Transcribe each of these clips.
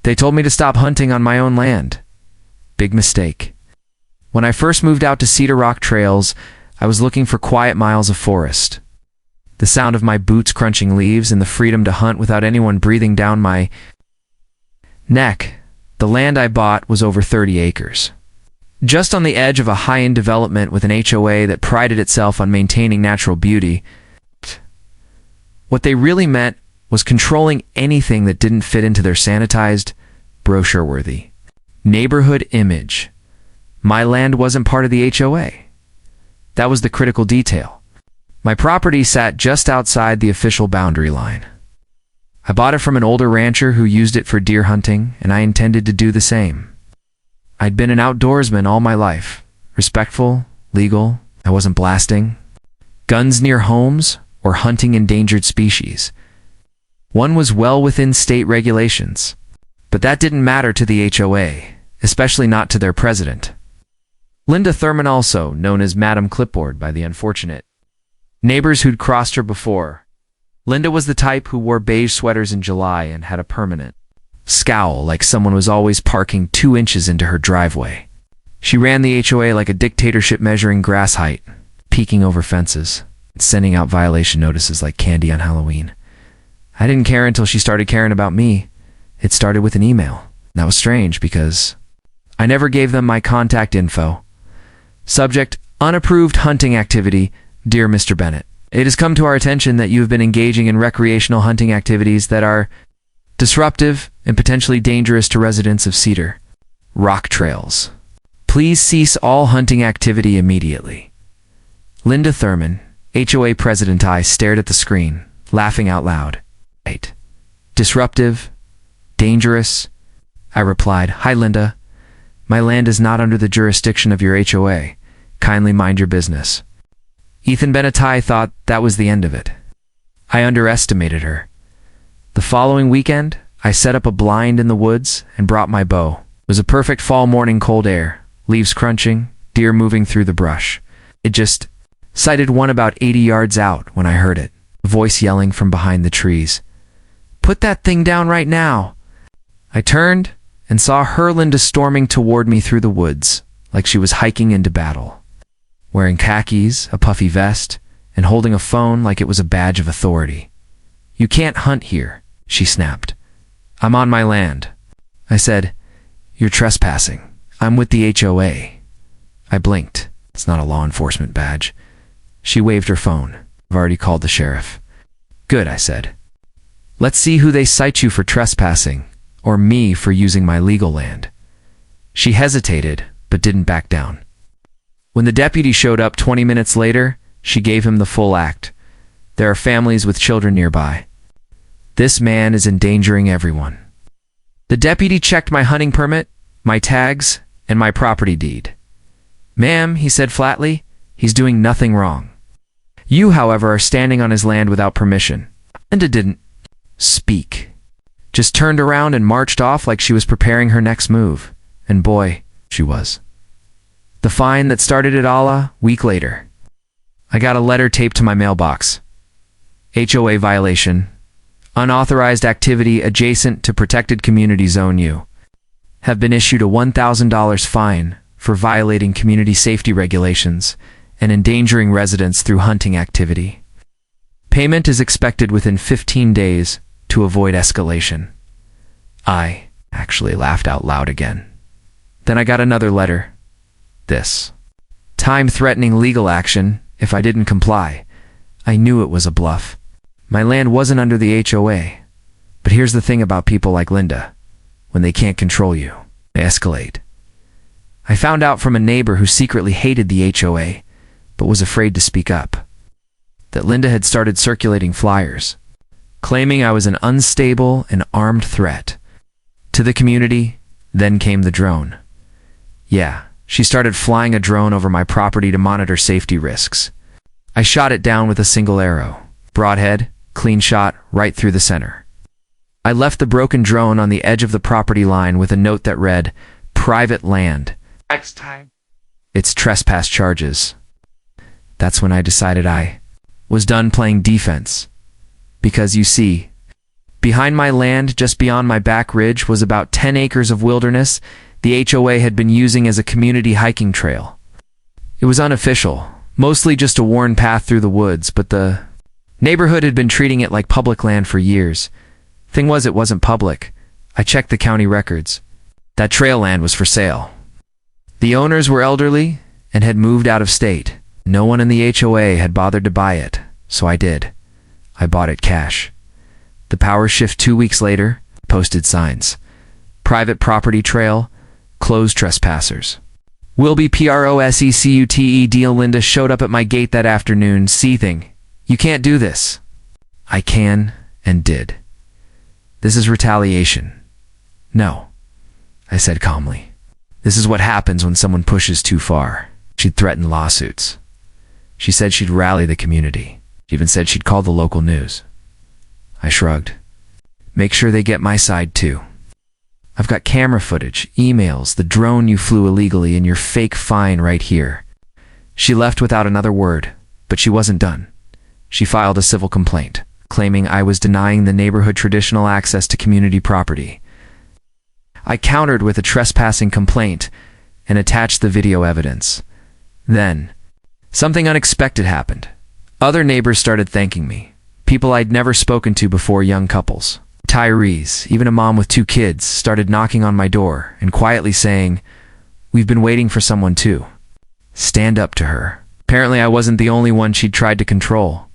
They told me to stop hunting on my own land. Big mistake. When I first moved out to Cedar Rock Trails, I was looking for quiet miles of forest. The sound of my boots crunching leaves and the freedom to hunt without anyone breathing down my neck. The land I bought was over 30 acres. Just on the edge of a high-end development with an HOA that prided itself on maintaining natural beauty. What they really meant was controlling anything that didn't fit into their sanitized, brochure-worthy neighborhood image. My land wasn't part of the HOA. That was the critical detail. My property sat just outside the official boundary line. I bought it from an older rancher who used it for deer hunting, and I intended to do the same. I'd been an outdoorsman all my life. Respectful, legal, I wasn't blasting guns near homes or hunting endangered species. One was well within state regulations. But that didn't matter to the HOA, especially not to their president. Linda Thurman, also known as Madam Clipboard by the unfortunate neighbors who'd crossed her before. Linda was the type who wore beige sweaters in July and had a permanent scowl like someone was always parking 2 inches into her driveway. She ran the HOA like a dictatorship, measuring grass height, peeking over fences, and sending out violation notices like candy on Halloween. I didn't care until she started caring about me. It started with an email. That was strange because I never gave them my contact info. Subject: unapproved hunting activity. Dear Mr. Bennett, it has come to our attention that you have been engaging in recreational hunting activities that are disruptive and potentially dangerous to residents of Cedar Rock Trails. Please cease all hunting activity immediately. Linda Thurman, HOA president. I stared at the screen, laughing out loud. Right. Disruptive? Dangerous? I replied. Hi, Linda. My land is not under the jurisdiction of your HOA. Kindly mind your business. Ethan Benatai thought that was the end of it. I underestimated her. The following weekend, I set up a blind in the woods and brought my bow. It was a perfect fall morning, cold air, leaves crunching, deer moving through the brush. It just sighted one about 80 yards out when I heard it, a voice yelling from behind the trees. Put that thing down right now. I turned and saw her, Linda, storming toward me through the woods like she was hiking into battle. Wearing khakis, a puffy vest, and holding a phone like it was a badge of authority. You can't hunt here, she snapped. I'm on my land. I said, you're trespassing. I'm with the HOA. I blinked. It's not a law enforcement badge. She waved her phone. I've already called the sheriff. Good, I said. Let's see who they cite you for trespassing, or me for using my legal land. She hesitated, but didn't back down. When the deputy showed up 20 minutes later, she gave him the full act. There are families with children nearby. This man is endangering everyone. The deputy checked my hunting permit, my tags, and my property deed. Ma'am, he said flatly, he's doing nothing wrong. You, however, are standing on his land without permission. Linda didn't speak. Just turned around and marched off like she was preparing her next move. And boy, she was. The fine that started it all a week later. I got a letter taped to my mailbox. HOA violation. Unauthorized activity adjacent to protected community zone. You have been issued a $1,000 fine for violating community safety regulations and endangering residents through hunting activity. Payment is expected within 15 days to avoid escalation. I actually laughed out loud again. Then I got another letter. This time threatening legal action if I didn't comply. I knew it was a bluff. My land wasn't under the HOA. But here's the thing about people like Linda. When they can't control you, they escalate. I found out from a neighbor who secretly hated the HOA, but was afraid to speak up, that Linda had started circulating flyers, claiming I was an unstable and armed threat to the community. Then came the drone. Yeah, she started flying a drone over my property to monitor safety risks. I shot it down with a single arrow. Broadhead, clean shot, right through the center. I left the broken drone on the edge of the property line with a note that read, "Private land. Next time it's trespass charges." That's when I decided I was done playing defense. Because you see, Behind my land, just beyond my back ridge, was about 10 acres of wilderness the HOA had been using as a community hiking trail. It was unofficial, mostly just a worn path through the woods, but the neighborhood had been treating it like public land for years. Thing was, it wasn't public. I checked the county records. That trail land was for sale. The owners were elderly and had moved out of state. No one in the HOA had bothered to buy it, so I did. I bought it cash. The power shift 2 weeks later, posted signs. Private property trail, closed trespassers. Will be PROSECUTE deal. Linda showed up at my gate that afternoon, seething. You can't do this. I can and did. This is retaliation. No, I said calmly. This is what happens when someone pushes too far. She'd threatened lawsuits. She said she'd rally the community. She even said she'd call the local news. I shrugged. Make sure they get my side too. I've got camera footage, emails, the drone you flew illegally, and your fake fine right here. She left without another word, but she wasn't done. She filed a civil complaint, claiming I was denying the neighborhood traditional access to community property. I countered with a trespassing complaint and attached the video evidence. Then, something unexpected happened. Other neighbors started thanking me. People I'd never spoken to before, young couples. Retirees, even a mom with 2 kids, started knocking on my door and quietly saying, "We've been waiting for someone too." Stand up to her. Apparently I wasn't the only one she'd tried to control.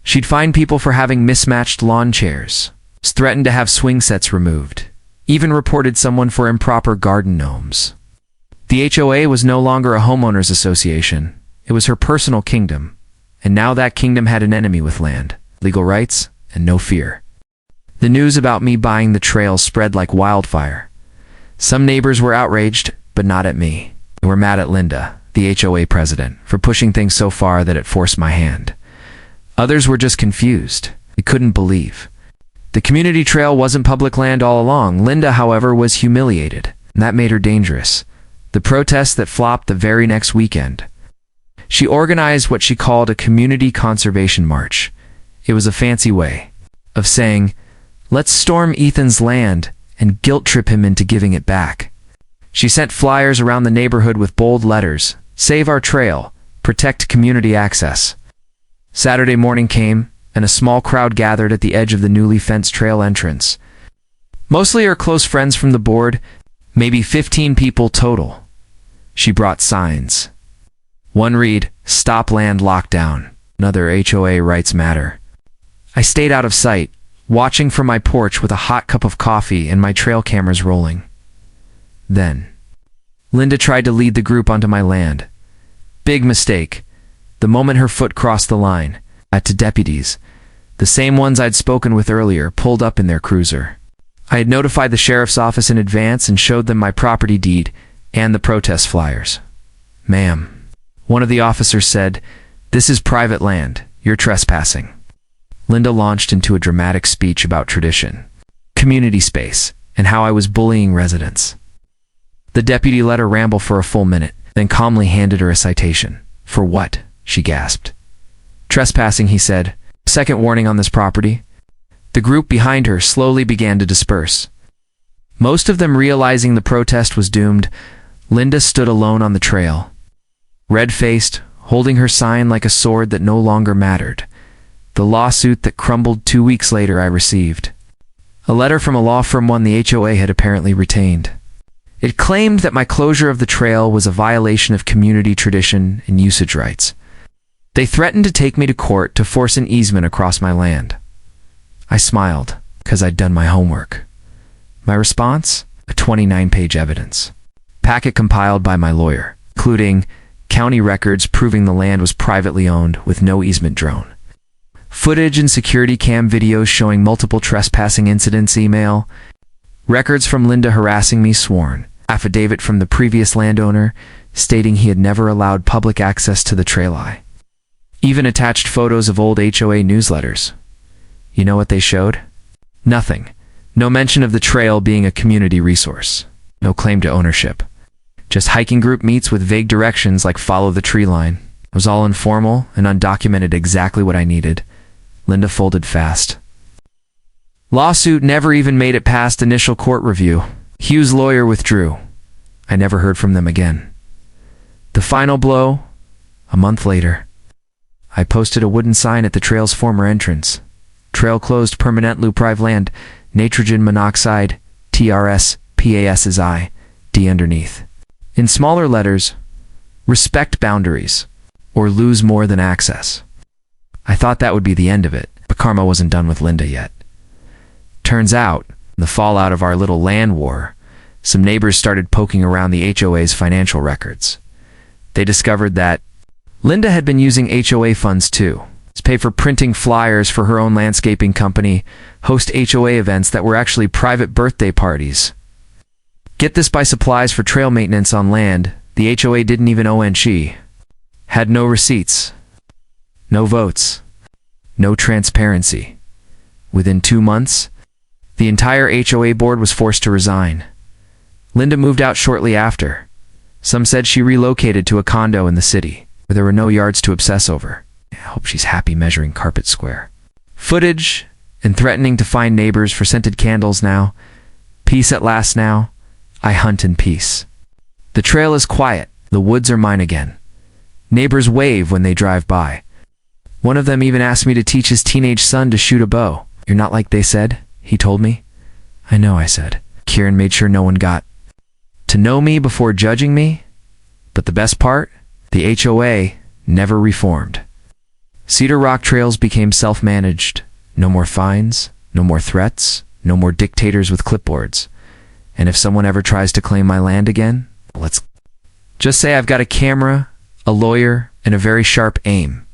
She'd fined people for having mismatched lawn chairs, threatened to have swing sets removed, even reported someone for improper garden gnomes. The HOA was no longer a homeowners association. It was her personal kingdom, and now that kingdom had an enemy with land, legal rights, and no fear. The news about me buying the trail spread like wildfire. Some neighbors were outraged, but not at me. They were mad at Linda, the HOA president, for pushing things so far that it forced my hand. Others were just confused. They couldn't believe. The community trail wasn't public land all along. Linda, however, was humiliated, and that made her dangerous. The protest that flopped the very next weekend. She organized what she called a community conservation march. It was a fancy way of saying, let's storm Ethan's land and guilt trip him into giving it back. She sent flyers around the neighborhood with bold letters, "Save our trail, protect community access." Saturday morning came, and a small crowd gathered at the edge of the newly fenced trail entrance. Mostly her close friends from the board, maybe 15 people total. She brought signs. One read, "Stop land lockdown." Another, "HOA rights matter." I stayed out of sight, watching from my porch with a hot cup of coffee and my trail cameras rolling. Then, Linda tried to lead the group onto my land. Big mistake. The moment her foot crossed the line, two deputies, the same ones I'd spoken with earlier, pulled up in their cruiser. I had notified the sheriff's office in advance and showed them my property deed and the protest flyers. "Ma'am," one of the officers said, "this is private land. You're trespassing." Linda launched into a dramatic speech about tradition, community space, and how I was bullying residents. The deputy let her ramble for a full minute, then calmly handed her a citation. "For what?" she gasped. "Trespassing," he said. "Second warning on this property." The group behind her slowly began to disperse. Most of them realizing the protest was doomed. Linda stood alone on the trail, red-faced, holding her sign like a sword that no longer mattered. The lawsuit that crumbled 2 weeks later I received. A letter from a law firm one the HOA had apparently retained. It claimed that my closure of the trail was a violation of community tradition and usage rights. They threatened to take me to court to force an easement across my land. I smiled, because I'd done my homework. My response? A 29-page evidence packet compiled by my lawyer, including county records proving the land was privately owned with no easement drawn, footage and security cam videos showing multiple trespassing incidents, email, records from Linda harassing me sworn, affidavit from the previous landowner stating he had never allowed public access to the trail. I even attached photos of old HOA newsletters. You know what they showed? Nothing. No mention of the trail being a community resource. No claim to ownership. Just hiking group meets with vague directions like follow the tree line. It was all informal and undocumented, exactly what I needed. Linda folded fast. Lawsuit never even made it past initial court review. Hugh's lawyer withdrew. I never heard from them again. The final blow, a month later. I posted a wooden sign at the trail's former entrance. Trail closed permanent Luprive land, nitrogen monoxide, TRS, PASSI, D underneath. In smaller letters, respect boundaries, or lose more than access. I thought that would be the end of it, but karma wasn't done with Linda yet. Turns out, in the fallout of our little land war, some neighbors started poking around the HOA's financial records. They discovered that Linda had been using HOA funds too, to pay for printing flyers for her own landscaping company, host HOA events that were actually private birthday parties. Get this, by supplies for trail maintenance on land the HOA didn't even owe, and she had no receipts, no votes, no transparency. Within 2 months, the entire HOA board was forced to resign. Linda moved out shortly after. Some said she relocated to a condo in the city, where there were no yards to obsess over. I hope she's happy measuring carpet square. Footage and threatening to find neighbors for scented candles now. Peace at last now. I hunt in peace. The trail is quiet. The woods are mine again. Neighbors wave when they drive by. One of them even asked me to teach his teenage son to shoot a bow. You're not like they said, he told me. I know, I said. Kieran made sure no one got to know me before judging me. But the best part? The HOA never reformed. Cedar Rock Trails became self-managed. No more fines, no more threats, no more dictators with clipboards. And if someone ever tries to claim my land again, let's just say I've got a camera, a lawyer, and a very sharp aim.